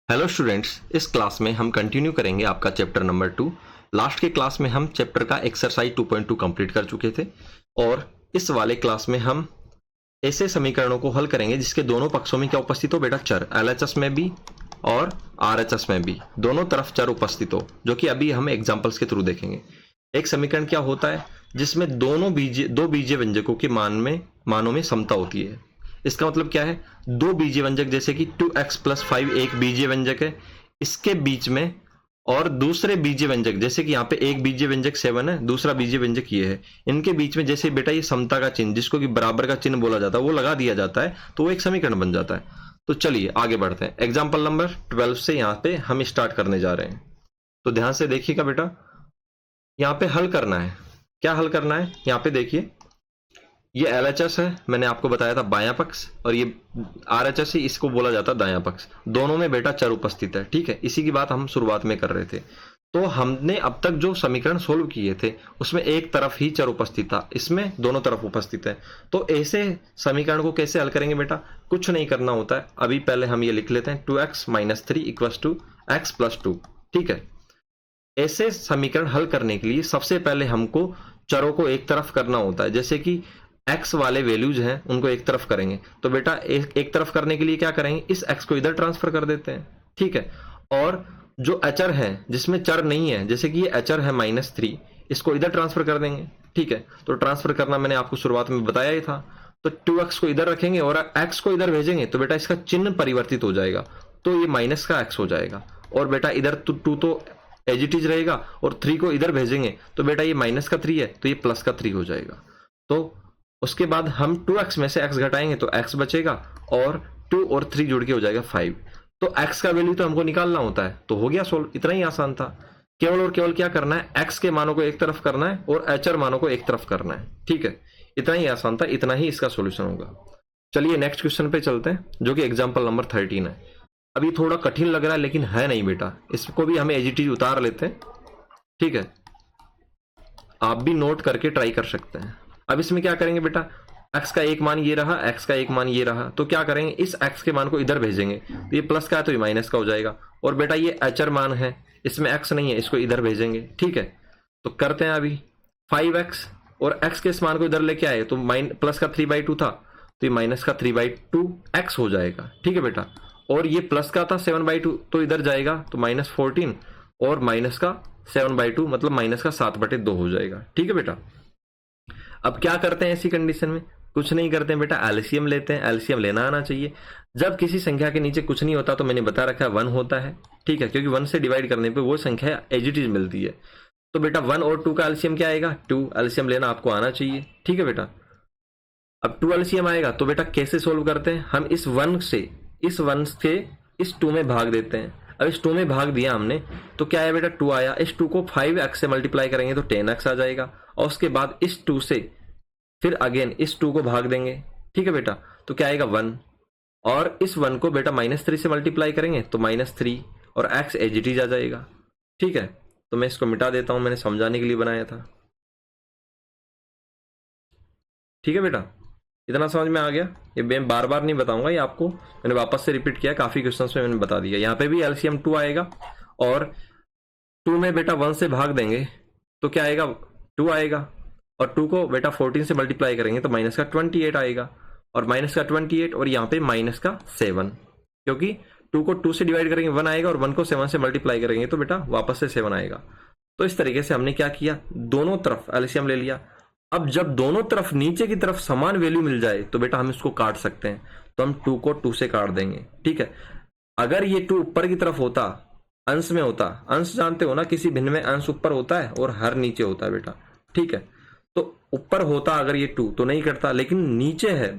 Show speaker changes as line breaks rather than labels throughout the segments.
Hello students, इस class में हम कंटिन्यू करेंगे आपका चैप्टर नंबर 2। लास्ट के क्लास में हम चैप्टर का एक्सरसाइज 2.2 कंप्लीट कर चुके थे और इस वाले क्लास में हम ऐसे समीकरणों को हल करेंगे जिसके दोनों पक्षों में क्या उपस्थित हो बेटा, चर। एलएचएस में भी और आरएचएस में भी दोनों तरफ चर उपस्थित हो, जो कि अभी हम एग्जाम्पल्स के थ्रू देखेंगे। एक समीकरण क्या होता है जिसमें दो बीजीय व्यंजकों के मानों में समता होती है। इसका मतलब क्या है, दो बीजीय व्यंजक जैसे कि 2x + 5 एक बीजीय व्यंजक है, इसके बीच में और दूसरे बीजीय व्यंजक जैसे कि यहाँ पे एक बीजीय व्यंजक 7 है, दूसरा बीजीय व्यंजक ये है, इनके बीच में जैसे बेटा ये समता का चिन्ह जिसको कि बराबर का चिन्ह बोला जाता है वो लगा दिया जाता है तो वो एक समीकरण बन जाता है। तो चलिए आगे बढ़ते हैं। एग्जाम्पल नंबर 12 से यहाँ पे हम स्टार्ट करने जा रहे हैं, तो ध्यान से देखिएगा बेटा। यहाँ पे हल करना है, क्या हल करना है, यहाँ पे देखिए ये एलएचएस है, मैंने आपको बताया था बायां पक्ष, और ये आरएचएस है, इसको बोला जाता है दायां पक्ष। दोनों में बेटा चर उपस्थित है, ठीक है। इसी की बात हम शुरुआत में कर रहे थे। तो हमने अब तक जो समीकरण सोल्व किए थे उसमें एक तरफ ही चर उपस्थित था, इसमें दोनों तरफ उपस्थित है। तो ऐसे समीकरण को कैसे हल करेंगे बेटा, कुछ नहीं करना होता है। अभी पहले हम ये लिख लेते हैं 2x - 3 = x + 2, ठीक है। ऐसे समीकरण हल करने के लिए सबसे पहले हमको चरों को एक तरफ करना होता है, जैसे कि x वाले वैल्यूज हैं उनको एक तरफ करेंगे। तो बेटा एक तरफ करने के लिए क्या करेंगे, इस x को इधर ट्रांसफर कर देते हैं, ठीक है। और जो अचर है जिसमें चर नहीं है, जैसे कि ये अचर है -3, इसको इधर ट्रांसफर कर देंगे, ठीक है। तो ट्रांसफर करना मैंने आपको शुरुआत में बताया ही था। तो 2x को इधर रखेंगे और x को इधर भेजेंगे तो बेटा इसका चिन्ह परिवर्तित हो जाएगा, तो ये माइनस का x हो जाएगा। और बेटा इधर 2 तो एज इट इज रहेगा, और 3 को इधर भेजेंगे तो बेटा ये -3 है तो ये +3 हो जाएगा। तो उसके बाद हम 2x में से x घटाएंगे तो x बचेगा, और 2 और 3 जुड़ के हो जाएगा 5। तो x का वैल्यू तो हमको निकालना होता है, तो हो गया सोल्व। इतना ही आसान था। केवल और केवल क्या करना है, x के मानों को एक तरफ करना है और अचर मानों को एक तरफ करना है, ठीक है। इतना ही आसान था, इतना ही इसका सोल्यूशन होगा। चलिए नेक्स्ट क्वेश्चन पे चलते हैं, जो कि एग्जाम्पल नंबर 13 है। अभी थोड़ा कठिन लग रहा है लेकिन है नहीं बेटा, इसको भी हमें एजीटी उतार लेते हैं, ठीक है। आप भी नोट करके ट्राई कर सकते हैं। अब इसमें क्या करेंगे बेटा, x का एक मान ये रहा, x का एक मान ये रहा, तो क्या करेंगे, इस x के मान को इधर भेजेंगे तो ये प्लस का है तो ये माइनस का हो जाएगा। और बेटा ये अचर मान है, इसमें x नहीं है, इसको इधर भेजेंगे, ठीक है। तो करते हैं अभी 5x, और x के इस मान को इधर लेके आए तो प्लस का 3/2 था तो ये माइनस का 3/2 x हो जाएगा, ठीक है बेटा। और ये प्लस का था 7/2 तो इधर जाएगा तो -14, और माइनस का 7/2 मतलब माइनस का 7/2 हो जाएगा, ठीक है बेटा। अब क्या करते हैं ऐसी कंडीशन में, कुछ नहीं करते हैं बेटा, एलसीएम लेते हैं। एलसीएम लेना आना चाहिए। जब किसी संख्या के नीचे कुछ नहीं होता तो मैंने बता रखा है 1 होता है, ठीक है, क्योंकि 1 से डिवाइड करने पे वो संख्या एज इट इज मिलती है। तो बेटा 1 और 2 का एलसीएम क्या आएगा, 2। एलसीएम लेना आपको आना चाहिए, ठीक है बेटा। अब 2 एलसीएम आएगा तो बेटा कैसे सोल्व करते हैं, हम इस 1 से इस 2 में भाग देते हैं। अब इस 2 में भाग दिया हमने तो क्या है बेटा, 2 आया। इस 2 को 5x से मल्टीप्लाई करेंगे तो 10x आ जाएगा, और उसके बाद इस 2 से फिर अगेन इस 2 को भाग देंगे, ठीक है बेटा। तो क्या आएगा 1, और इस 1 को बेटा -3 से मल्टीप्लाई करेंगे तो -3, और x एज इट इज आ जाएगा, ठीक है। तो मैं इसको मिटा देता हूं, मैंने समझाने के लिए बनाया था, ठीक है बेटा। इतना समझ में आ गया। ये मैं बार बार नहीं बताऊंगा, ये आपको मैंने वापस से रिपीट किया, काफी क्वेश्चंस में मैंने बता दिया। यहाँ पे भी एलसीएम 2 आएगा, और 2 में बेटा 1 से भाग देंगे तो क्या आएगा, 2 आएगा, और 2 को बेटा 14 से मल्टीप्लाई करेंगे तो माइनस का 28 आएगा, और माइनस का 28, और यहाँ पे माइनस का 7, क्योंकि 2 को 2 से डिवाइड करेंगे 1 आएगा, और 1 को 7 से मल्टीप्लाई करेंगे तो बेटा वापस से 7 आएगा। तो इस तरीके से हमने क्या किया, दोनों तरफ एलसीएम ले लिया। अब जब दोनों तरफ नीचे की तरफ समान वैल्यू मिल जाए तो बेटा हम इसको काट सकते हैं, तो हम 2 को 2 से काट देंगे, ठीक है। अगर ये 2 ऊपर की तरफ होता, अंश में होता, अंश जानते हो ना, किसी भिन्न में अंश ऊपर होता है और हर नीचे होता है बेटा, ठीक है। तो ऊपर होता अगर ये 2 तो नहीं कटता, लेकिन नीचे है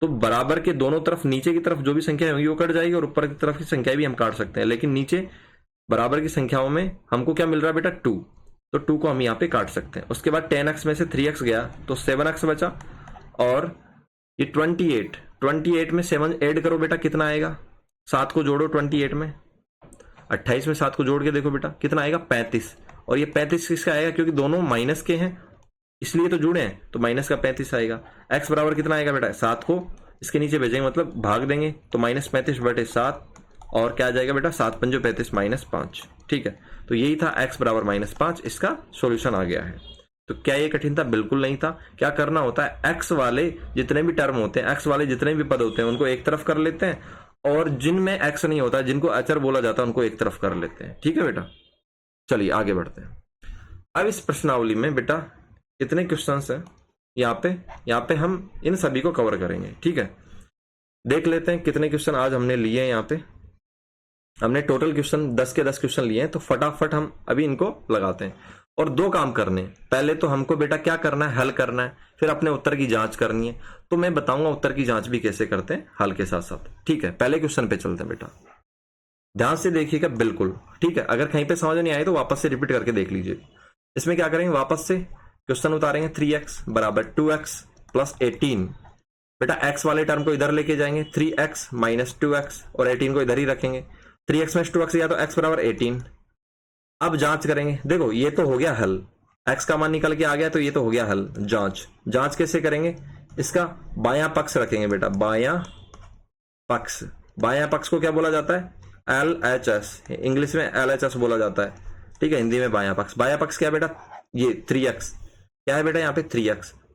तो बराबर के दोनों तरफ नीचे की तरफ जो भी संख्या होगी वो कट जाएगी, और ऊपर की तरफ की संख्या भी हम काट सकते हैं। लेकिन नीचे बराबर की संख्याओं में हमको क्या मिल रहा है बेटा, 2, तो 2 को हम यहाँ पे काट सकते हैं। उसके बाद 10x में से 3x गया तो 7x बचा, और ये 28 में 7 ऐड करो बेटा कितना आएगा, 7 को जोड़ो 28 में, 28 में 7 को जोड़ के देखो बेटा कितना आएगा, 35। और ये 35 किसका आएगा, क्योंकि दोनों माइनस के हैं इसलिए तो जुड़े हैं, तो माइनस का 35 आएगा। x बराबर कितना आएगा बेटा, 7 को इसके नीचे भेजेंगे मतलब भाग देंगे तो -35/7, और क्या आ जाएगा बेटा 7 पंजो 35 माइनस 5। ठीक है, तो यही था x बराबर -5, इसका सॉल्यूशन आ गया है। तो क्या ये कठिन था? बिल्कुल नहीं था। क्या करना होता है, x वाले जितने भी टर्म होते हैं, x वाले जितने भी पद होते हैं उनको एक तरफ कर लेते हैं, और जिनमें x नहीं होता, जिनको अचर बोला जाता है, उनको एक तरफ कर लेते हैं। ठीक है बेटा, चलिए आगे बढ़ते हैं। अब इस प्रश्नावली में बेटा कितने क्वेश्चंस हैं यहाँ पे हम इन सभी को कवर करेंगे। ठीक है, देख लेते हैं कितने क्वेश्चन आज हमने लिए हैं। यहाँ पे हमने टोटल क्वेश्चन 10 के 10 क्वेश्चन लिए हैं, तो फटाफट हम अभी इनको लगाते हैं। और 2 काम करने हैं। पहले तो हमको बेटा क्या करना है, हल करना है, फिर अपने उत्तर की जांच करनी है। तो मैं बताऊंगा उत्तर की जांच भी कैसे करते हैं हल के साथ साथ। ठीक है, पहले क्वेश्चन पे चलते हैं बेटा, ध्यान से देखिएगा बिल्कुल। ठीक है, अगर कहीं पे समझ नहीं आए तो वापस से रिपीट करके देख लीजिए। इसमें क्या करेंगे, वापस से क्वेश्चन उतारेंगे 3x बराबर 2x प्लस 18। बेटा x वाले टर्म को इधर लेके जाएंगे, 3x माइनस 2x, और 18 को इधर ही रखेंगे। 3x माइनस 2x या तो x बराबर 18। अब जांच करेंगे, देखो ये तो हो गया हल, x का मान निकल के आ गया, तो ये तो हो गया हल। जांच कैसे करेंगे, इसका बायां पक्ष रखेंगे बेटा, बायां पक्ष को क्या बोला जाता है, LHS, इंग्लिश में LHS बोला जाता है। ठीक है, हिंदी में बायां पक्ष क्या है बेटा, ये 3x क्या है बेटा, यहाँ पे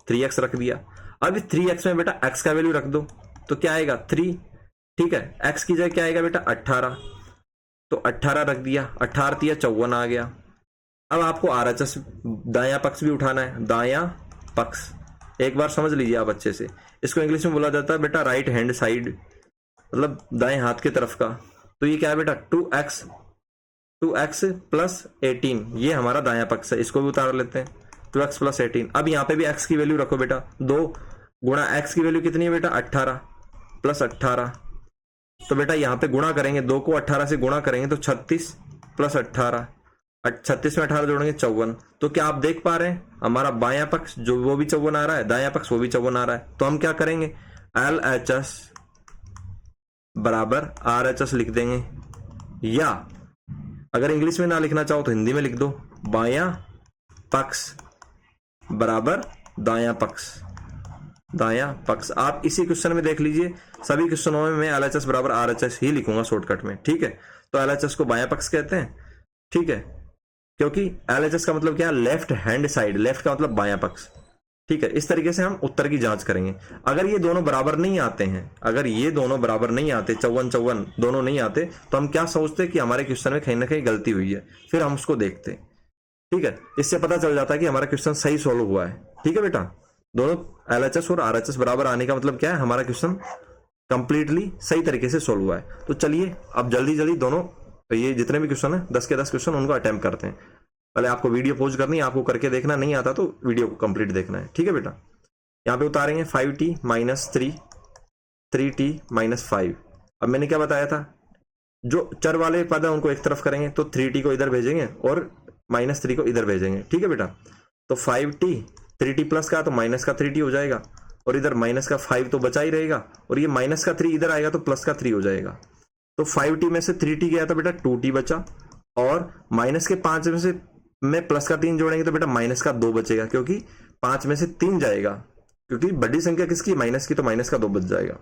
3x रख दिया। अब 3x में बेटा x का वैल्यू रख दो, तो क्या आएगा 3। ठीक है, x की जगह क्या आएगा बेटा 18, तो 18 रख दिया, 18 तिया 54 आ गया। अब आपको RHS दायां पक्ष भी उठाना है। दायां पक्ष एक बार समझ लीजिए आप अच्छे से, इसको इंग्लिश में बोला जाता है बेटा राइट हैंड साइड, मतलब दाएं हाथ की तरफ का। तो ये क्या है बेटा 2x प्लस 18, ये हमारा दायां पक्ष है, इसको भी उतार लेते हैं 2x प्लस 18। अब यहाँ पे भी x की वैल्यू रखो बेटा, 2 गुणा x की वैल्यू कितनी है बेटा 18 प्लस 18। तो बेटा यहाँ पे गुणा करेंगे, 2 को 18 से गुणा करेंगे तो 36 प्लस 18, 36 में 18 जोड़ेंगे 54। तो क्या आप देख पा रहे हैं, हमारा बायां पक्ष जो वो भी 54 आ रहा है, दायां पक्ष वो भी 54 आ रहा है। तो हम क्या करेंगे, LHS बराबर RHS लिख देंगे, या अगर इंग्लिश में ना लिखना चाहो तो हिंदी में लिख दो, बायां पक्ष बराबर दायां पक्ष। आप इसी क्वेश्चन में देख लीजिए, सभी क्वेश्चनों में मैं LHS बराबर RHS ही लिखूंगा शॉर्टकट में। ठीक है, तो LHS को बायां पक्ष कहते हैं। ठीक है, क्योंकि LHS का मतलब क्या है, लेफ्ट हैंड साइड, लेफ्ट का मतलब बायां पक्ष। ठीक है, इस तरीके से हम उत्तर की जांच करेंगे। अगर ये दोनों बराबर नहीं आते हैं, अगर ये दोनों बराबर नहीं आते, 54 दोनों नहीं आते, तो हम क्या सोचते हैं कि हमारे क्वेश्चन में कहीं ना कहीं गलती हुई है, फिर हम उसको देखते हैं। ठीक है, इससे पता चल जाता है कि हमारा क्वेश्चन सही सोल्व हुआ है। ठीक है बेटा, दोनों LHS और RHS बराबर आने का मतलब क्या है, हमारा क्वेश्चन कंप्लीटली सही तरीके से सोल्व हुआ है। तो चलिए अब जल्दी दोनों ये जितने भी क्वेश्चन है 10 के 10 क्वेश्चन उनको अटेम्प्ट करते हैं। पहले आपको वीडियो पॉज करनी है, आपको करके देखना, नहीं आता तो वीडियो को कंप्लीट देखना है। ठीक है बेटा, यहाँ पे उतारेंगे 5t माइनस 3t माइनस 5। अब मैंने क्या बताया था, जो चर वाले पद है उनको एक तरफ करेंगे, तो 3t को इधर भेजेंगे और -3 को इधर भेजेंगे। ठीक है बेटा, तो 5t 3t प्लस का तो माइनस का 3t हो जाएगा, और इधर माइनस का 5 तो बचा ही रहेगा, और ये माइनस का 3 इधर आएगा तो प्लस का 3 हो जाएगा। तो 5t में से 3t गया था बेटा 2t बचा, और माइनस के 5 में प्लस का 3 जोड़ेंगे तो बेटा माइनस का 2 बचेगा, क्योंकि 5 में से 3 जाएगा, क्योंकि बड़ी संख्या किसकी, माइनस की, तो माइनस का 2 बच जाएगा।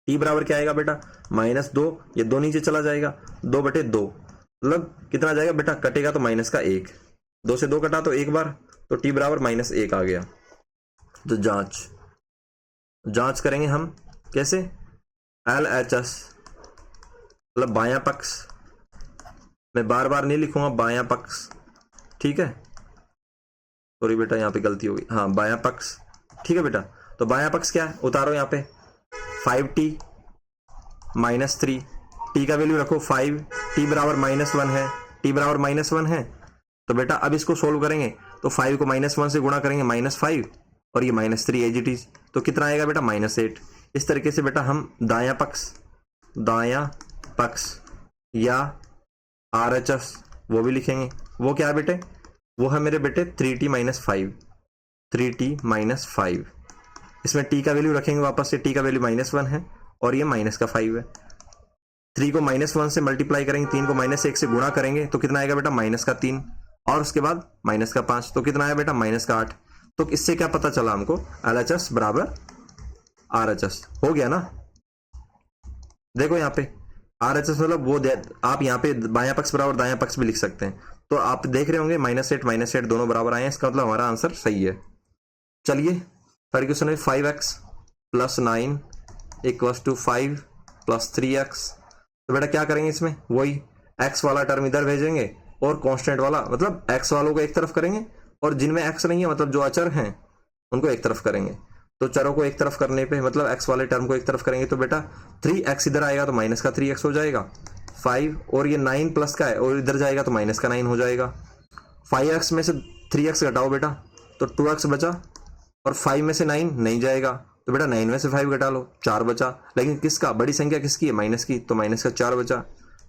t बराबर क्या आएगा बेटा -2, ये 2 नीचे चला जाएगा, 2/2, मतलब कितना जाएगा बेटा, कटेगा तो माइनस का 1, 2 से 2 कटा तो एक बार, तो t बराबर -1 आ गया। तो जांच करेंगे हम कैसे, LHS मतलब बायां पक्ष, मैं बार नहीं लिखूंगा, बायां पक्ष। ठीक है, सॉरी बेटा यहाँ पे गलती होगी, हाँ बायां पक्ष। ठीक है बेटा, तो बायां पक्ष क्या है, उतारो यहाँ पे 5t माइनस 3, t का वैल्यू रखो 5, t बराबर -1 है, t बराबर -1 है। तो बेटा अब इसको सोल्व करेंगे, तो 5 को -1 से गुणा करेंगे -5, और ये -3 एज इट इज, तो कितना आएगा बेटा -8। इस तरीके से बेटा हम दायां पक्ष या RHS वो भी लिखेंगे। वो क्या है बेटे, वो है मेरे बेटे 3t माइनस 5, इसमें t का वैल्यू रखेंगे वापस से, t का वैल्यू -1 है और ये माइनस का 5 है। 3 को -1 से मल्टीप्लाई करेंगे, 3 को -1 से गुणा करेंगे तो कितना आएगा बेटा माइनस का 3, और उसके बाद माइनस का 5, तो कितना आया बेटा माइनस का 8। तो इससे क्या पता चला हमको, LHS बराबर RHS हो गया ना। देखो यहाँ पे RHS मतलब वो आप यहाँ पे बायां पक्ष बराबर दायां पक्ष भी लिख सकते हैं। तो आप देख रहे होंगे -8 दोनों बराबर आए हैं, इसका मतलब हमारा आंसर सही है। चलिए थर्ड क्वेश्चन है 5x + 9 = 5 + 3x। तो बेटा क्या करेंगे, इसमें वही x वाला टर्म इधर भेजेंगे और कांस्टेंट वाला मतलब x वालों को एक तरफ करेंगे और जिनमें x नहीं है मतलब जो अचर हैं उनको एक तरफ करेंगे। तो चरों को एक तरफ करने पे मतलब x वाले टर्म को एक तरफ करेंगे तो बेटा 3x इधर आएगा तो -3x हो जाएगा 5, और ये 9 प्लस का है और इधर जाएगा तो -9 हो जाएगा। 5x में से 3x घटाओ बेटा तो 2x बचा, और 5 में से 9 नहीं जाएगा तो बेटा 9 में से 5 घटा लो 4 बचा। लेकिन किसका, बड़ी संख्या किसकी है, माइनस की, तो माइनस का 4 बचा।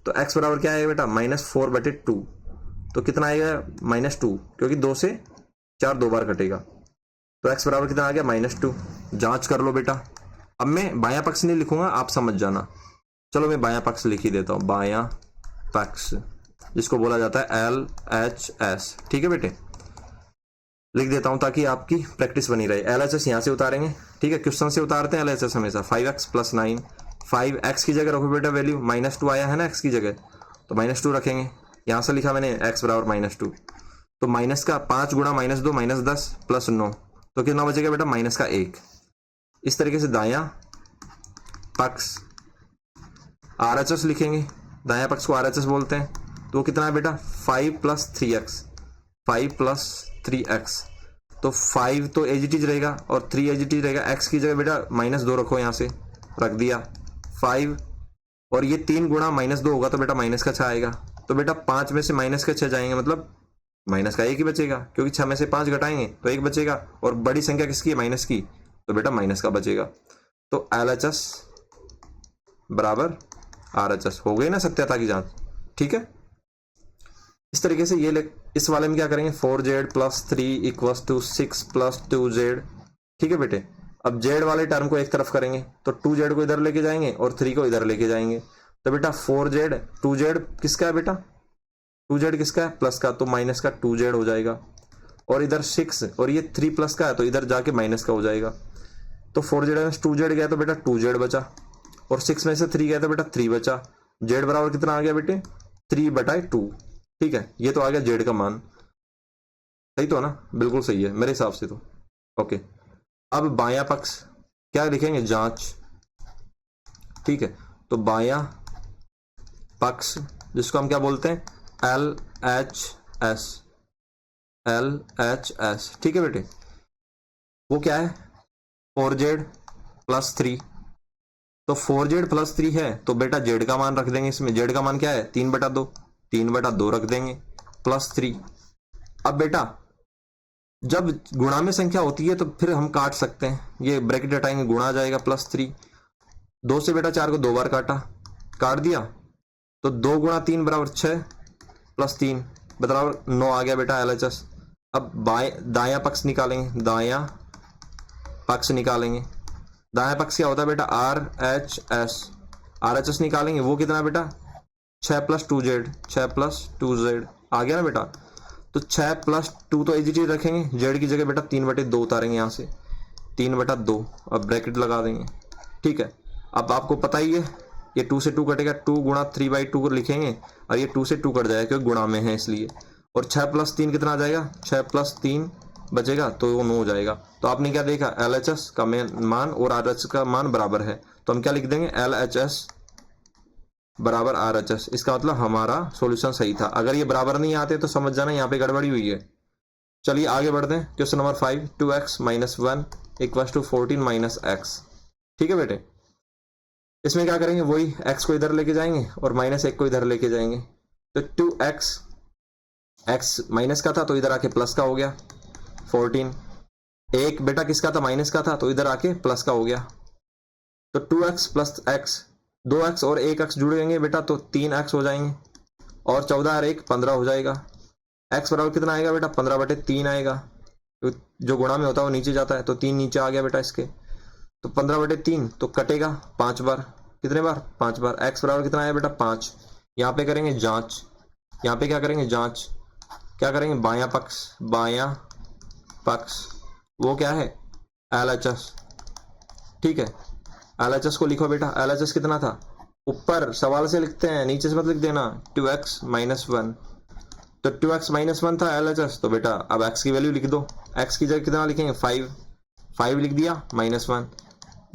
तो x बराबर क्या आएगा बेटा -4/2। तो कितना आएगा -2, क्योंकि 2 से 4 दो बार कटेगा। तो x बराबर कितना आ गया -2। जांच कर लो बेटा। अब मैं बायां पक्ष नहीं लिखूंगा, आप समझ जाना। चलो मैं बायां पक्ष लिख ही देता हूं, बायां पक्ष जिसको बोला जाता है LHS। ठीक है बेटे, लिख देता हूं ताकि आपकी प्रैक्टिस बनी रहे। LHS यहां से उतारेंगे, ठीक है, क्वेश्चन से उतारते हैं LHS हमेशा। 5x + 9, 5x की जगह रखो बेटा वैल्यू, -2 आया है ना x की जगह, तो -2 रखेंगे। यहां से लिखा मैंने x बराबर -2, तो माइनस का 5 गुणा -2 -10 + 9, तो कितना बचेगा बेटा -1। इस तरीके से दायां पक्ष RHS लिखेंगे, दायां पक्ष को RHS बोलते हैं। तो कितना है बेटा 5 + 3x, 5 + 3x। तो 5 तो एज इट इज रहेगा और 3 एज इट इज रहेगा। x की जगह बेटा -2 रखो, यहां से रख दिया 5, और ये 3 गुणा -2 होगा तो बेटा -6 आएगा। तो बेटा 5 में से -6 जाएंगे मतलब -1 ही बचेगा, क्योंकि 6 में से 5 घटाएंगे तो 1 बचेगा, और बड़ी संख्या किसकी है, माइनस की, तो बेटा माइनस का बचेगा। तो LHS बराबर RHS हो गई ना सत्यता की जांच। ठीक है, इस तरीके से ये इस वाले में क्या करेंगे, 4z + 3 = 6 + 2z। ठीक है बेटे, अब z वाले टर्म को एक तरफ करेंगे तो 2z को इधर लेके जाएंगे और 3 को इधर लेके जाएंगे। तो बेटा 4z, 2z किसका है बेटा, 2z किसका है, प्लस का, तो माइनस का 2z हो जाएगा। और इधर 6 और ये 3 प्लस का है तो इधर जाके माइनस का हो जाएगा। तो 4z में 2z गया तो बेटा 2z बचा, और 6 में से 3 गया तो बेटा 3 बचा। z बराबर कितना आ गया बेटे 3/2। ठीक है, ये तो आ गया z का मान। सही तो है ना, बिल्कुल सही है मेरे हिसाब से तो। ओके, अब बायां पक्ष क्या लिखेंगे, जांच। ठीक है, तो बायां पक्ष जिसको हम क्या बोलते हैं, LHS, LHS। ठीक है बेटे, वो क्या है 4z + 3। तो 4z + 3 है तो बेटा z का मान रख देंगे इसमें। z का मान क्या है 3/2, 3/2 रख देंगे +3। अब बेटा जब गुणा में संख्या होती है तो फिर हम काट सकते हैं, ये ब्रैकेट हटाएंगे, गुणा आ जाएगा +3। 2 से बेटा 4 को 2 बार काट दिया, तो 2 × 3 = 6 + 3 बराबर 9 आ गया बेटा LHS। अब दायां पक्ष निकालेंगे, दायां पक्ष निकालेंगे। दायां पक्ष क्या होता है बेटा RHS, RHS निकालेंगे, वो कितना बेटा 6 + 2z, 6 + 2z आ गया ना बेटा। तो 6 + 2 तो एज इट इज रखेंगे, z की जगह बेटा 3/2 उतारेंगे यहाँ से, 3/2। अब ब्रैकेट लगा देंगे। ठीक है, अब आपको पता ही है ये 2 से 2 कटेगा, 2 × 3/2 को लिखेंगे, और ये 2 से 2 कट जाएगा क्योंकि गुणा में है इसलिए। और 6 + 3 कितना आ जाएगा, 6 + 3 बचेगा तो वो 9 हो जाएगा। तो आपने क्या देखा, LHS का मान और RHS का मान बराबर है, तो हम क्या लिख देंगे LHS बराबर RHS। इसका मतलब हमारा सॉल्यूशन सही था। अगर ये बराबर नहीं आते तो समझ जाना यहाँ पे गड़बड़ी हुई है। चलिए आगे बढ़ते हैं, क्वेश्चन नंबर 5, 2x - 1 = 14 - x। ठीक है बेटे, इसमें क्या करेंगे, वही x को इधर लेके जाएंगे और -1 को इधर लेके जाएंगे। तो 2x, x माइनस का था तो इधर आके प्लस का हो गया 14। एक बेटा किसका था, माइनस का था, तो इधर आके प्लस का हो गया। तो 2x + x, 2x और 1x जुड़ेंगे बेटा तो 3x हो जाएंगे, और 14 और 1 15 हो जाएगा। x बराबर कितना आएगा बेटा 15/3 आएगा, तो जो गुणा में होता है वो नीचे जाता है, तो 3 नीचे आ गया बेटा इसके। तो 15/3 तो कटेगा 5 बार, कितने बार 5 बार। x बराबर कितना आया बेटा 5। यहाँ पे करेंगे जांच, यहाँ पे क्या करेंगे जांच, क्या करेंगे बायां पक्ष वो क्या है LHS। ठीक है, LHS को लिखो बेटा, LHS कितना था ऊपर सवाल से लिखते हैं, नीचे से मत लिख देना। 2x माइनस 1, तो 2x माइनस 1 था LHS, तो बेटा अब x की वैल्यू लिख दो। x की जगह कितना लिखेंगे 5 लिख दिया माइनस 1,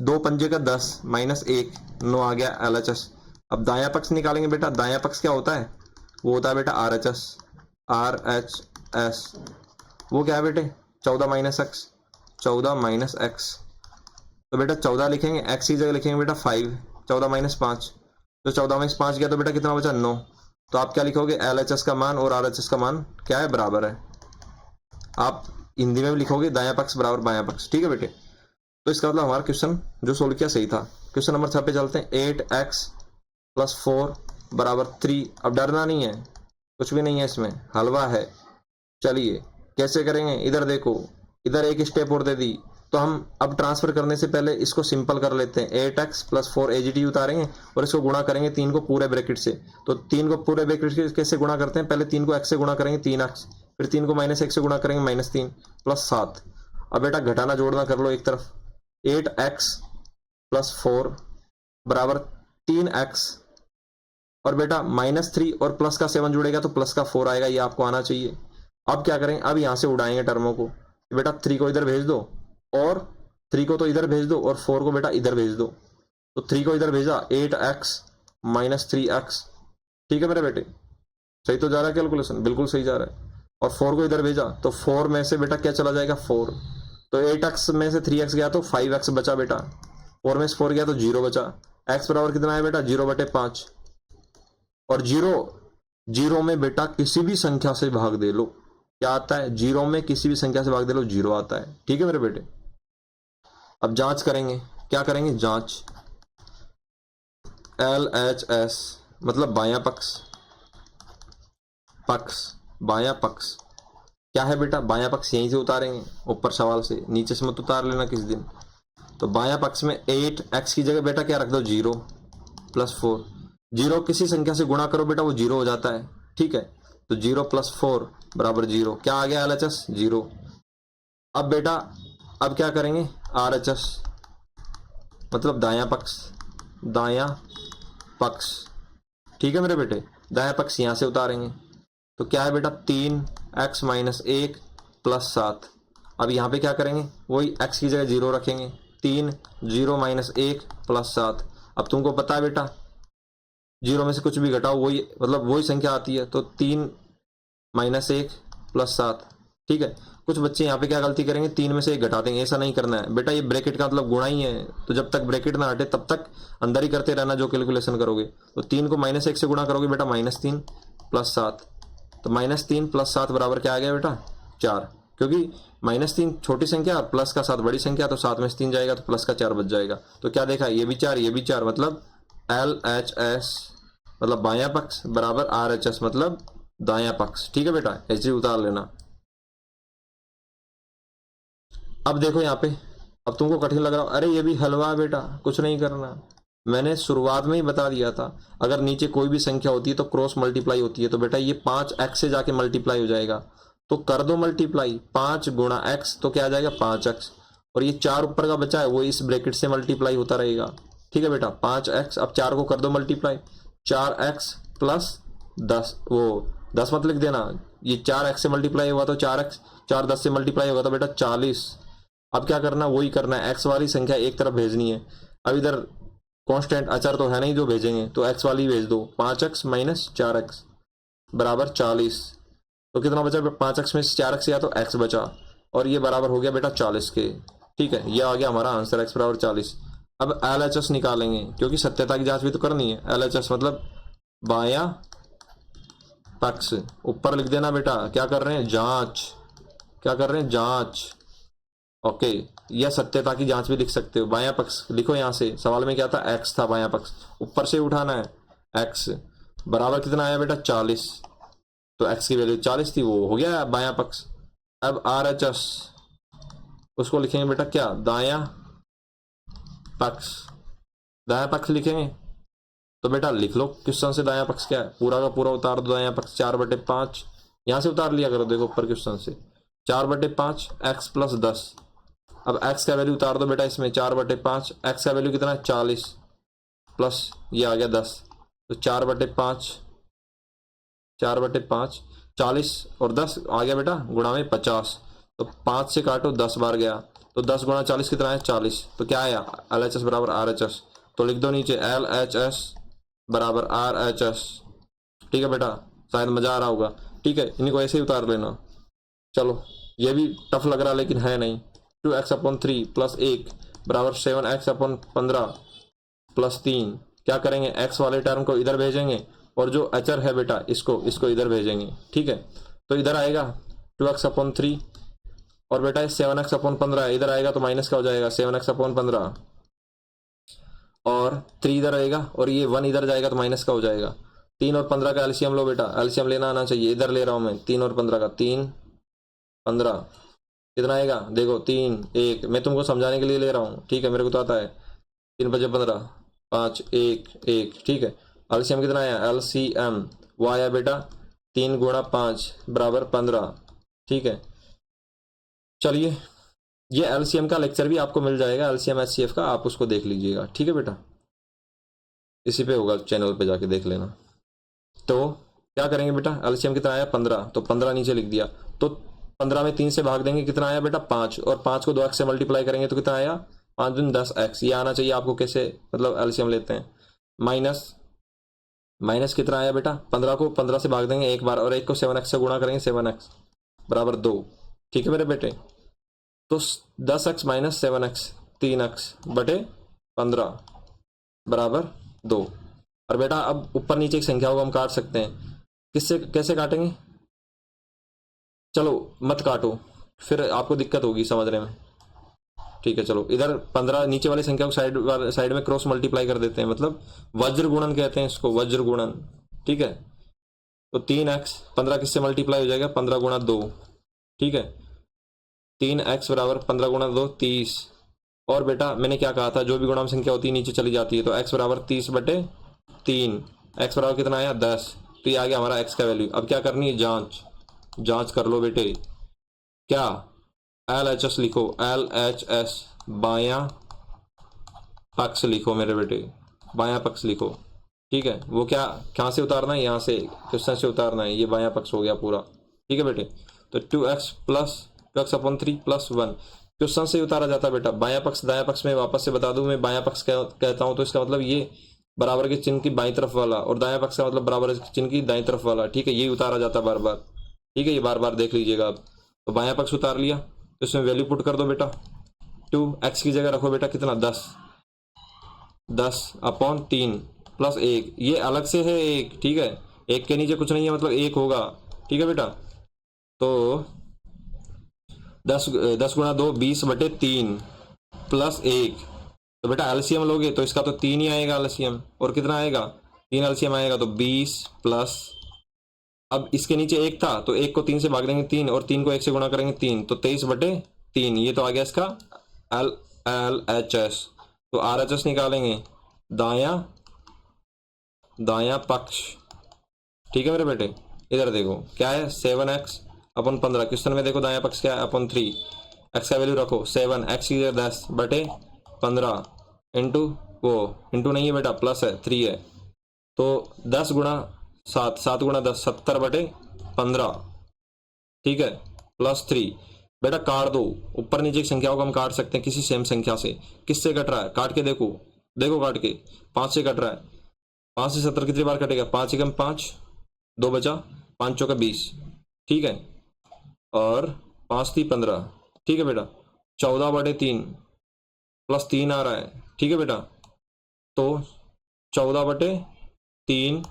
2 पंजे का 10 माइनस 1, 9 आ गया LHS। अब दायां पक्ष निकालेंगे बेटा, दायां पक्ष क्या होता है, वो होता है बेटा RHS। वो क्या है बेटे 14 माइनस एक्स, 14 माइनस एक्स, तो बेटा 14 लिखेंगे, x की जगह लिखेंगे बेटा 5, 14 माइनस 5, तो 14 माइनस 5 गया तो बेटा कितना बचा 9। तो आप क्या लिखोगे LHS का मान और RHS का मान क्या है बराबर है, आप हिंदी में भी लिखोगे दायां पक्ष बराबर बायां पक्ष, ठीक है बेटे। तो इसका मतलब हमारा क्वेश्चन जो सोल्व किया सही था। क्वेश्चन नंबर 6 पे चलते हैं। 8x प्लस 4 बराबर 3। अब डरना नहीं है, कुछ भी नहीं है इसमें, हलवा है। चलिए कैसे करेंगे, इधर देखो, इधर एक स्टेप और दे दी, तो हम अब ट्रांसफर करने से पहले इसको सिंपल कर लेते हैं। 8x प्लस 4 AGT उतारेंगे और इसको गुणा करेंगे 3 को पूरे ब्रैकेट से। तो 3 को पूरे ब्रैकेट से कैसे गुणा करते हैं, पहले 3 को x से गुणा करेंगे 3x, फिर 3 को -1 से गुणा करेंगे -3 प्लस 7। अब बेटा घटाना जोड़ना कर लो एक तरफ। 8x प्लस 4 बराबर 3x, और बेटा -3 और प्लस का 7 जुड़ेगा तो प्लस का 4 आएगा, ये आपको आना चाहिए। अब क्या करें, अब यहां से उड़ाएंगे टर्मों को। बेटा 3 को इधर भेज दो, और 3 को तो इधर भेज दो, और 4 को बेटा इधर भेज दो। तो 3 को इधर भेजा 8x माइनस 3x, ठीक है मेरे बेटे, सही तो जा रहा है कैलकुलेशन, बिल्कुल सही जा रहा है। और 4 को इधर भेजा तो 4 में से बेटा क्या चला जाएगा 4, तो 8x में से 3x गया तो 5x बचा बेटा, 4 में से 4 गया तो 0 बचा। x बराबर कितना है बेटा 0/5, और 0 में बेटा किसी भी संख्या से भाग दे लो, क्या आता है 0 में किसी भी संख्या से भाग दे लो 0 आता है, ठीक है मेरे बेटे। अब जांच करेंगे, क्या करेंगे जांच, LHS मतलब बायां पक्ष, बायां पक्ष क्या है बेटा, बायां पक्ष यहीं से उतारेंगे, ऊपर सवाल से, नीचे से मत उतार लेना किस दिन। तो बायां पक्ष में 8x की जगह बेटा क्या रख दो 0 प्लस 4, 0 किसी संख्या से गुणा करो बेटा वो 0 हो जाता है, ठीक है। तो 0 प्लस 4 बराबर 0, क्या आ गया LHS 0। अब बेटा अब क्या करेंगे RHS मतलब दायां पक्ष, ठीक है मेरे बेटे, दायां पक्ष यहां से उतारेंगे। तो क्या है बेटा 3x माइनस 1 प्लस 7। अब यहाँ पे क्या करेंगे, वही x की जगह 0 रखेंगे, 3 0 माइनस 1 प्लस 7। अब तुमको पता है बेटा 0 में से कुछ भी घटाओ वही मतलब वही संख्या आती है, तो 3 माइनस 1 प्लस 7, ठीक है। कुछ बच्चे यहाँ पे क्या गलती करेंगे 3 में से 1 घटा देंगे, ऐसा नहीं करना है बेटा, ये ब्रैकेट का मतलब गुणा ही है, तो जब तक ब्रैकेट ना हटे तब तक अंदर ही करते रहना जो कैलकुलेशन करोगे। तो 3 को -1 से गुणा करोगे बेटा -3 प्लस 7, तो -3 प्लस 7 बराबर क्या आ गया बेटा 4, क्योंकि -3 छोटी संख्या और प्लस का 7 बड़ी संख्या, तो 7 में से 3 जाएगा तो प्लस का 4 बच जाएगा। तो क्या देखा, ये भी 4 ये भी 4, मतलब LHS मतलब बायां पक्ष बराबर RHS मतलब दायां पक्ष, ठीक है बेटा, ऐसे उतार लेना। अब देखो यहाँ पे, अब तुमको कठिन लग रहा, अरे ये भी हलवा है बेटा, कुछ नहीं करना, मैंने शुरुआत में ही बता दिया था, अगर नीचे कोई भी संख्या होती है तो क्रॉस मल्टीप्लाई होती है, तो बेटा ये 5x से जाके मल्टीप्लाई हो जाएगा, तो कर दो मल्टीप्लाई, 5 गुणा x तो क्या आ जाएगा 5x, और ये 4 ऊपर का बचा है वो इस ब्रैकेट से मल्टीप्लाई होता रहेगा, ठीक है बेटा 5x। अब 4 को कर दो मल्टीप्लाई, 4x प्लस 10, वो 10 मत लिख देना, ये 4x से मल्टीप्लाई होगा तो 4x, 4 10 से मल्टीप्लाई होगा तो बेटा 40। अब क्या करना, वही करना है, x वाली संख्या एक तरफ भेजनी है। अब इधर कांस्टेंट अचर तो है नहीं जो भेजेंगे, तो x वाली भेज दो, 5x माइनस 4x बराबर 40। तो कितना बचा 5x में से 4x गया तो x बचा, और ये बराबर हो गया बेटा 40 के, ठीक है, ये आ गया हमारा आंसर x बराबर 40। अब LHS निकालेंगे क्योंकि सत्यता की जांच भी तो करनी है। LHS मतलब बायां पक्ष, ऊपर लिख देना बेटा, क्या कर रहे हैं जांच, क्या कर रहे हैं जांच, ओके, या सत्यता की जांच भी लिख सकते हो। बायां पक्ष लिखो, यहां से सवाल में क्या था x था, बायां पक्ष ऊपर से उठाना है, x बराबर कितना आया बेटा 40, तो x की वैल्यू 40 थी, वो हो गया बायां पक्ष। अब RHS उसको लिखेंगे बेटा क्या, दायां पक्ष लिखेंगे, तो बेटा लिख लो क्वेश्चन से दायां पक्ष क्या है, पूरा का पूरा उतार दो, दायां पक्ष 4/5 यहां से उतार लिया करो, देखो ऊपर क्वेश्चन से 4/5 x प्लस 10। अब x का वैल्यू उतार दो बेटा इसमें, 4/5 x का वैल्यू कितना है 40, प्लस ये आ गया 10, तो 4/5, 4/5 40 और 10 आ गया बेटा गुणा में 50, तो 5 से काटो 10 बार गया, तो 10 गुणा 40 कितना है 40, तो क्या आया LHS बराबर RHS, तो लिख दो नीचे LHS बराबर RHS। ठीक है बेटा, शायद मजा आ रहा होगा। ठीक है, इन्हीं को ऐसे ही उतार लेना। चलो ये भी टफ लग रहा लेकिन है नहीं। 2x/3 प्लस 1 बराबर 7x/15 प्लस 3। क्या करेंगे, x वाले टर्म को इधर भेजेंगे और जो अचर है बेटा इसको इधर भेजेंगे। ठीक है, तो इधर आएगा 2x/3 और बेटा 7x/15 इधर आएगा तो माइनस का हो जाएगा 7x/15 और 3 इधर आएगा और ये 1 इधर जाएगा तो माइनस का हो जाएगा। 3 और 15 का एलसीएम लो बेटा, एलसीएम लेना आना चाहिए। इधर ले रहा हूं मैं 3 और 15 का, 3 15 कितना आएगा देखो 3 1, मैं तुमको समझाने के लिए ले रहा हूँ। ठीक है, मेरे को तो आता है। 3 5 15 5 1 1। ठीक है, एलसीएम कितना आया, एलसीएम वो आया बेटा 3 गुणा 5 बराबर 15। ठीक है, चलिए ये एलसीएम का लेक्चर भी आपको मिल जाएगा, एलसीएम एचसीएफ का, आप उसको देख लीजिएगा। ठीक है बेटा, इसी पे होगा, चैनल पे जाके देख लेना। तो क्या करेंगे बेटा, एलसीएम कितना आया 15, तो 15 नीचे लिख दिया, तो 15 में 3 से भाग देंगे, कितना आया बेटा 5, और 5 को 2x से मल्टीप्लाई करेंगे तो कितना आया 5 दूनी 10x। ये आना चाहिए आपको, कैसे मतलब एलसीएम लेते हैं। माइनस कितना आया बेटा, 15 को 15 से भाग देंगे एक बार और 1 को 7x से गुणा करेंगे, 7x बराबर 2। ठीक है मेरे बेटे, तो 10x माइनस 7x 3x बटे 15 बराबर 2। और बेटा अब ऊपर नीचे की संख्याओं को हम काट सकते हैं, किससे कैसे काटेंगे, चलो मत काटो फिर आपको दिक्कत होगी समझने में। ठीक है, चलो इधर 15 नीचे वाली संख्या को साइड में क्रॉस मल्टीप्लाई कर देते हैं, मतलब वज्र गुणन कहते हैं इसको, वज्र गुणन। ठीक है, तो 3x 15 किससे मल्टीप्लाई हो जाएगा, 15 गुणा 2। ठीक है, 3x बराबर 15 गुणा 2 30। और बेटा मैंने क्या कहा था, जो भी गुणांक संख्या होती है नीचे चली जाती है, तो x बराबर 30/3। x बराबर कितना आया 10, तो ये आ गया हमारा x का वैल्यू। अब क्या करनी है, जांच कर लो बेटे। क्या LHS लिखो, LHS बायां पक्ष लिखो मेरे बेटे, बायां पक्ष लिखो। ठीक है, वो क्या कहाँ से उतारना है, यहाँ से क्वेश्चन से उतारना है, ये बायां पक्ष हो गया पूरा। ठीक है बेटे, तो 2x/3 प्लस 1 क्वेश्चन से उतारा जाता है बेटा। बायां पक्ष दायां पक्ष में वापस से बता दूं, मैं बायां पक्ष कहता हूं तो इसका मतलब ये बराबर के चिन्ह की बाईं तरफ वाला, और दायां पक्ष का मतलब बराबर के चिन्ह की दाईं तरफ वाला। ठीक है, ये उतारा जाता है बार बार। ठीक है, ये बार बार देख लीजिएगा आप। तो बायां पक्ष उतार लिया, तो इसमें वैल्यू पुट कर दो बेटा। 2x की जगह रखो बेटा कितना 10/3 प्लस 1, ये अलग से है 1। ठीक है, 1 के नीचे कुछ नहीं है, मतलब 1 होगा। ठीक है बेटा, तो 10 गुणा 2 20/3 प्लस 1, तो बेटा एलसीएम लोगे तो इसका तो 3 ही आएगा एलसीएम, और कितना आएगा 3 एलसीएम आएगा, तो 20 प्लस, अब इसके नीचे 1 था तो 1 को 3 से भाग देंगे 3, और 3 को 1 से गुणा करेंगे 3, तो 23/3। ये तो आ गया इसका LHS। तो RHS निकालेंगे दायां पक्ष। ठीक है मेरे बेटे, इधर देखो क्या है 7x/15, क्वेश्चन में देखो दायां पक्ष क्या है /3। x का वैल्यू रखो 7, x की जगह 10/15 इंटू वो इंटू नहीं है बेटा प्लस है 3 है, तो 10 गुणा 7 7 गुणा 10 70/15। ठीक है, प्लस 3 बेटा काट दो, ऊपर नीचे की संख्याओं को हम काट सकते हैं किसी सेम संख्या से। किससे कट रहा है, काट के देखो काट के 5 से कट रहा है। 5 से 70 कितनी बार कटेगा, 5 एकम 5, 2 बचा, 5 चौका 20। ठीक है, और 5 3 15। ठीक है बेटा, 14/3 प्लस 3 आ रहा है। ठीक है बेटा, तो 14/3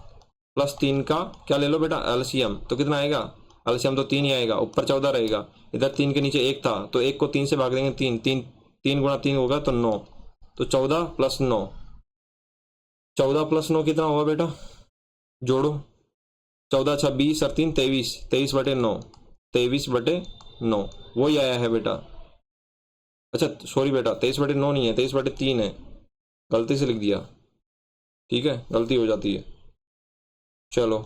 प्लस 3 का क्या ले लो बेटा एलसीएम, तो कितना आएगा एलसीएम, तो 3 ही आएगा, ऊपर 14 रहेगा, इधर 3 के नीचे 1 था तो 1 को 3 से भाग देंगे 3 गुणा 3 होगा तो 9, तो 14 प्लस 9, 14 प्लस 9 कितना होगा बेटा, जोड़ो 14 26 और 3 23, 23/9, 23/9 वही आया है बेटा। अच्छा सॉरी बेटा 23/9 नहीं है, 23/3 है, गलती से लिख दिया। ठीक है, गलती हो जाती है। चलो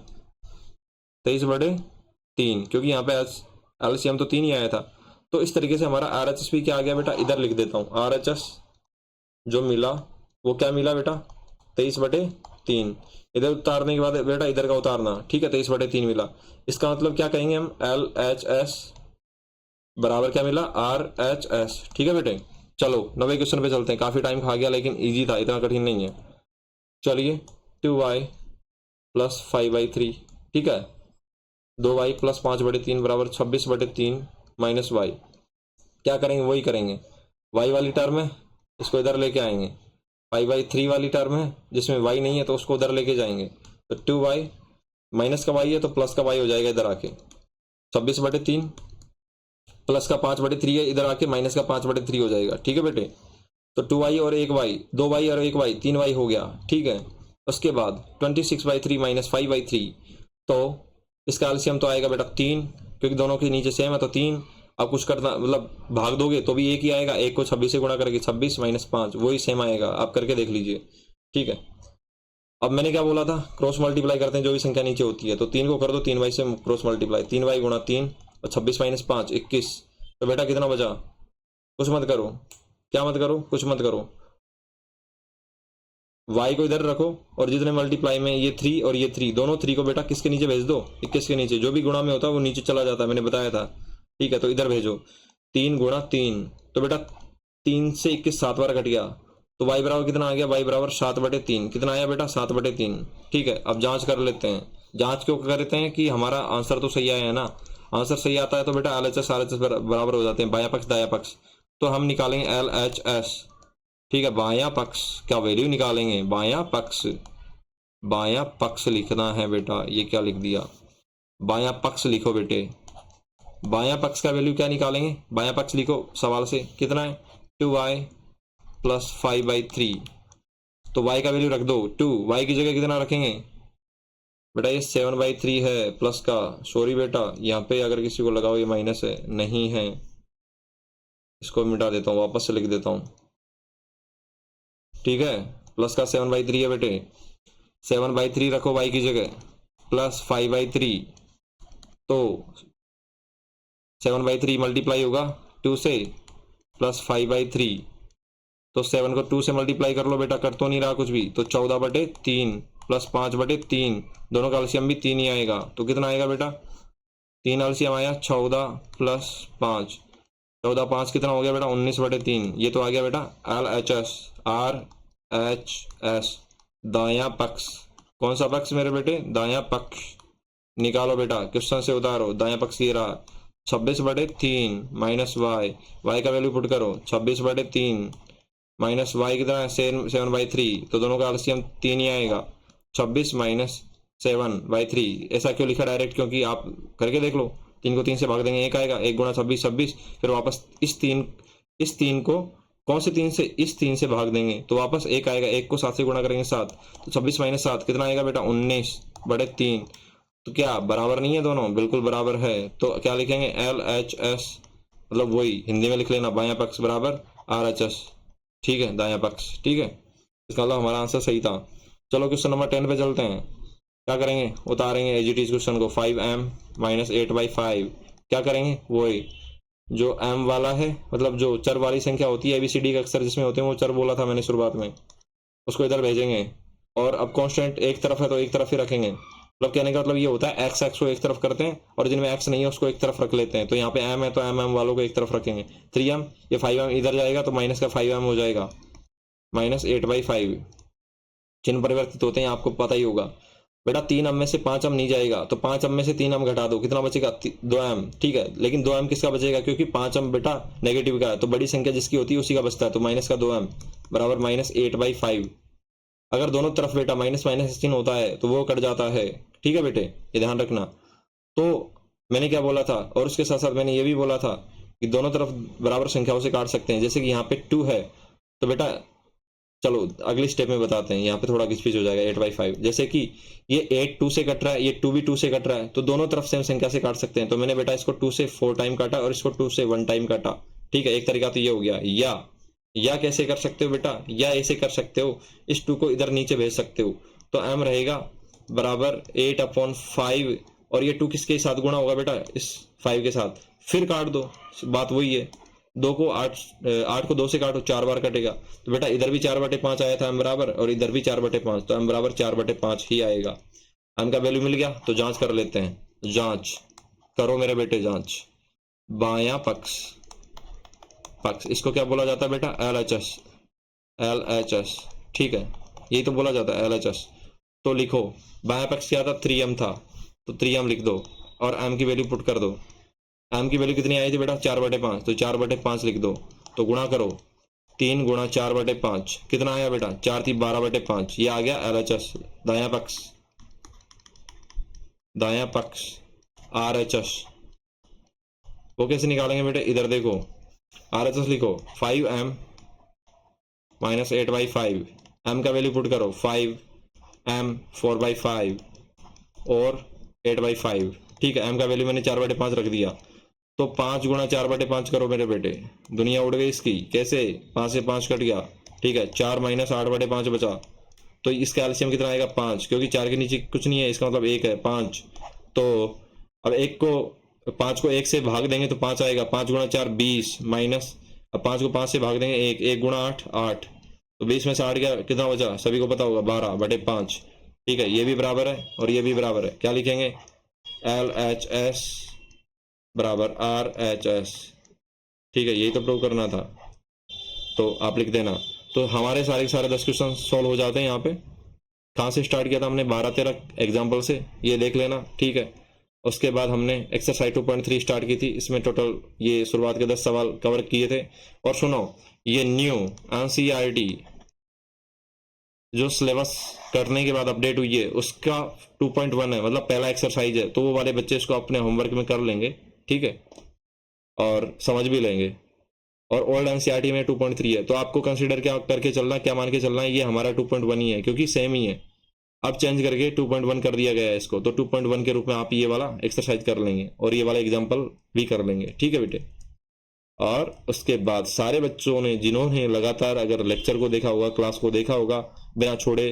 23/3, क्योंकि यहाँ पे एलसीएम तो 3 ही आया था, तो इस तरीके से हमारा RHS भी क्या आ गया बेटा, इधर लिख देता हूँ। RHS जो मिला वो क्या मिला बेटा 23/3। इधर उतारने के बाद बेटा इधर का उतारना, ठीक है, 23/3 मिला। इसका मतलब क्या कहेंगे हम, LHS बराबर क्या मिला, RHS। ठीक है बेटे, चलो 90 क्वेश्चन पे चलते हैं। काफी टाइम खा गया लेकिन इजी था, इतना कठिन नहीं है। चलिए 2y प्लस 5/3, ठीक है, 2y प्लस 5/3 बराबर 26/3 माइनस y। क्या करेंगे, वही करेंगे, y वाली टर्म है इसको इधर लेके आएंगे, 5/3 वाली टर्म है जिसमें y नहीं है तो उसको उधर लेके जाएंगे, तो 2y माइनस का y है तो प्लस का y हो जाएगा इधर आके, 26/3 प्लस का 5/3 है, इधर आके माइनस का 5/3 हो जाएगा। ठीक है बेटे, तो 2y और 1y, 2y और 1y 3y हो गया। ठीक है, उसके बाद 26/3 माइनस 5/3, तो इसका एलसीएम तो आएगा बेटा 3, क्योंकि दोनों के नीचे सेम है तो 3। अब कुछ करना मतलब भाग दोगे तो भी एक ही आएगा, एक को 26 से गुणा करके 26 माइनस 5 वही सेम आएगा, आप करके देख लीजिए। ठीक है, अब मैंने क्या बोला था, क्रॉस मल्टीप्लाई करते हैं जो भी संख्या नीचे होती है, तो 3 को कर दो 3y से क्रॉस मल्टीप्लाई, 3y गुणा 3 और 26 माइनस 5 21। तो बेटा कितना बचा, कुछ मत करो, क्या मत करो, कुछ मत करो, y को इधर रखो और जितने मल्टीप्लाई में ये 3 और ये 3 दोनों 3 को बेटा किसके नीचे भेज दो, 21 के नीचे। जो भी गुणा में होता है वो नीचे चला जाता है, मैंने बताया था। ठीक है, तो इधर भेजो 3 गुणा 3, तो बेटा 3 से 21 7 बार कट गया, तो y बराबर कितना आ गया, y बराबर 7/3। कितना आया बेटा, 7/3। ठीक है, अब जांच कर लेते हैं। जांच क्यों करते हैं कि हमारा आंसर तो सही आया है ना, आंसर सही आता है तो बेटा LHS RHS बराबर हो जाते हैं, बायां पक्ष दायां पक्ष। तो हम निकालेंगे LHS। ठीक है, बायां पक्ष क्या वैल्यू निकालेंगे, बायां पक्ष, बायां पक्ष लिखना है बेटा, ये क्या लिख दिया, बायां पक्ष लिखो बेटे। बायां पक्ष का वैल्यू क्या निकालेंगे, बायां पक्ष लिखो सवाल से, कितना है 2y प्लस 5/3, तो y का वैल्यू रख दो 2, y की जगह कितना रखेंगे बेटा, ये 7/3 है प्लस का, सॉरी बेटा यहाँ पे अगर किसी को लगाओ ये माइनस है, नहीं है, इसको मिटा देता हूँ, वापस से लिख देता हूँ। ठीक है, प्लस का 7/3 है बेटे, 7/3 रखो y की जगह, प्लस 5/3, तो 7/3 मल्टीप्लाई होगा 2 से, प्लस 5/3, तो 7 को 2 से मल्टीप्लाई कर लो बेटा, कर तो नहीं रहा कुछ भी, तो 14/3 प्लस 5/3, दोनों का एलसीएम भी 3 ही आएगा, तो कितना आएगा बेटा, 3 एलसीएम आया 14 प्लस 5, 14 5 कितना हो गया बेटा 19/3। ये तो आ गया बेटा LHS RHS, दायां पक्ष, कौन सा पक्ष मेरे बेटे, दायां पक्ष निकालो बेटा, क्वेश्चन से उतारो, दायां पक्ष ये रहा 26/3 माइनस y का वैल्यू पुट करो, 26/3 माइनस y कितना है 7/3, तो दोनों का एलसीएम 3 ही आएगा, 26 माइनस 7/3। ऐसा क्यों लिखा डायरेक्ट, क्योंकि आप करके देख लो, 3 को 3 से भाग देंगे 1 आएगा, 1 गुणा 26 26, फिर वापस इस 3 को कौन से 3 से, इस 3 से भाग देंगे तो वापस 1 आएगा, 1 को 7 से गुणा करेंगे 7, तो 26 माइनस 7 कितना आएगा बेटा 19/3। तो क्या बराबर नहीं है दोनों, बिल्कुल बराबर है, तो क्या लिखेंगे LHS, मतलब वही हिंदी में लिख लेना, बायां पक्ष बराबर RHS। ठीक है, दायां पक्ष। ठीक है, इसका मतलब हमारा आंसर सही था। चलो क्वेश्चन नंबर 10 पे चलते हैं। क्या करेंगे, उतारेंगे एज इट इज क्वेश्चन को, 5m माइनस 8/5, क्या करेंगे वही जो m वाला है, मतलब जो चर वाली संख्या होती है ABCD के अक्षर जिसमें होते हैं वो चर बोला था मैंने शुरुआत में, उसको इधर भेजेंगे, और अब कांस्टेंट एक तरफ है तो एक तरफ ही रखेंगे, मतलब कहने का मतलब ये होता है x को एक तरफ करते हैं और जिनमें x नहीं है उसको एक तरफ रख लेते हैं, तो यहाँ पे m है तो m वालों को एक तरफ रखेंगे, 3m, ये 5m इधर जाएगा तो माइनस का 5m हो जाएगा, माइनस 8/5। चिन्ह परिवर्तित होते हैं आपको पता ही होगा बेटा, 3m में से 5m नहीं जाएगा, तो 5m में से 3m घटा दो, कितना बचेगा 2m। ठीक है, लेकिन 2m किसका बचेगा, क्योंकि 5m बेटा नेगेटिव का है, तो बड़ी संख्या जिसकी होती है उसी का बचता है, तो माइनस का 2m बराबर माइनस 8/5। अगर दोनों तरफ बेटा माइनस माइनस चिन्ह होता है तो वो कट जाता है। ठीक है बेटे, ये ध्यान रखना। तो मैंने क्या बोला था, और उसके साथ साथ मैंने ये भी बोला था कि दोनों तरफ बराबर संख्याओं से काट सकते हैं, जैसे कि यहाँ पे 2 है तो बेटा चलो अगली स्टेप में बताते हैं, यहाँ पे थोड़ा घिचपिच हो जाएगा 8/5, जैसे कि ये 8 2 से कट रहा है, ये 2 भी 2 से कट रहा है, तो दोनों तरफ सेम संख्या से काट सकते हैं, तो मैंने बेटा इसको 2 से 4 टाइम काटा और इसको 2 से 1 टाइम काटा। ठीक है, एक तरीका तो ये हो गया, या कैसे कर सकते हो बेटा, या ऐसे कर सकते हो, इस 2 को इधर नीचे भेज सकते हो, तो m रहेगा बराबर 8/5, और ये 2 किसके साथ गुणा होगा बेटा, इस 5 के साथ, फिर काट दो, बात वही है, 2 को 8 8 को 2 से काटो 4 बार कटेगा, तो बेटा इधर भी 4/5 आया था m बराबर, और इधर भी 4/5, तो m बराबर 4/5 ही आएगा। m का वैल्यू मिल गया, तो जांच कर लेते हैं। जांच करो मेरे बेटे, जांच। बायां पक्ष, इसको क्या बोला जाता है बेटा? LHS, LHS, ठीक है, यही तो बोला जाता है LHS। तो लिखो, बायां पक्ष क्या था? 3m था, तो 3m लिख दो, और m की वैल्यू पुट कर दो। m की वैल्यू कितनी आई थी बेटा? 4/5, तो 4/5 लिख दो, तो गुणा करो, 3 गुणा 4/5 कितना आया बेटा? 4 3 12/5, ये आ गया LHS, दायां पक्ष, दायां पक्ष RHS। वो कैसे निकालेंगे बेटे? इधर देखो, RHS लिखो, 5m माइनस 8/5, m का वैल्यू पुट करो, 5m 4/5 और 8/5, ठीक है। m का वैल्यू मैंने 4/5 रख दिया, तो 5 गुणा 4/5 करो मेरे बेटे, दुनिया उड़ गई इसकी। कैसे? 5 से 5 कट गया, ठीक है। 4 माइनस 8/5 बचा, तो इसका एलसीएम कितना आएगा? 5, क्योंकि 4 के नीचे कुछ नहीं है, इसका मतलब 1 है, 5। तो अब 5 को 1 से भाग देंगे तो 5 आएगा, 5 गुणा 4 20, माइनस, अब 5 को 5 से भाग देंगे 1 गुणा 8 8, तो 20 में से 8 गया, कितना बचा? सभी को पता होगा, 12/5, ठीक है। ये भी बराबर है और ये भी बराबर है, क्या लिखेंगे? LHS बराबर RHS, ठीक है, यही तो प्रूव करना था, तो आप लिख देना। तो हमारे सारे के सारे 10 क्वेश्चन सॉल्व हो जाते हैं। यहाँ पे कहाँ से स्टार्ट किया था हमने? 12-13 एग्जाम्पल से, ये देख लेना, ठीक है। उसके बाद हमने एक्सरसाइज 2.3 स्टार्ट की थी, इसमें टोटल ये शुरुआत के 10 सवाल कवर किए थे। और सुनो, ये न्यू NCERT जो सिलेबस करने के बाद अपडेट हुई है, उसका 2.1 है, मतलब पहला एक्सरसाइज है, तो वो वाले बच्चे इसको अपने होमवर्क में कर लेंगे, ठीक है, और समझ भी लेंगे। और ओल्ड NCERT में 2.3 है, तो आपको कंसीडर क्या करके चलना, क्या मान के चलना है, ये हमारा 2.1 ही है, क्योंकि सेम ही है। अब चेंज करके 2.1 कर दिया गया है इसको, तो 2.1 के रूप में आप ये वाला एक्सरसाइज कर लेंगे और ये वाला एग्जाम्पल भी कर लेंगे, ठीक है बेटे। और उसके बाद सारे बच्चों ने जिन्होंने लगातार अगर लेक्चर को देखा होगा, क्लास को देखा होगा, बिना छोड़े,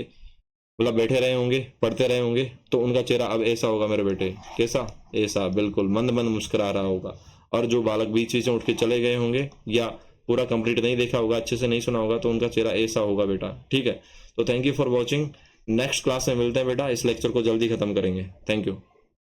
मतलब बैठे रहे होंगे, पढ़ते रहे होंगे, तो उनका चेहरा अब ऐसा होगा मेरे बेटे। कैसा? ऐसा, बिल्कुल मंद मंद मुस्कुरा रहा होगा। और जो बालक बीच बीच में उठ के चले गए होंगे या पूरा कंप्लीट नहीं देखा होगा, अच्छे से नहीं सुना होगा, तो उनका चेहरा ऐसा होगा बेटा, ठीक है। तो thank you for watching, next class में मिलते हैं बेटा, इस लेक्चर को जल्दी खत्म करेंगे। Thank you.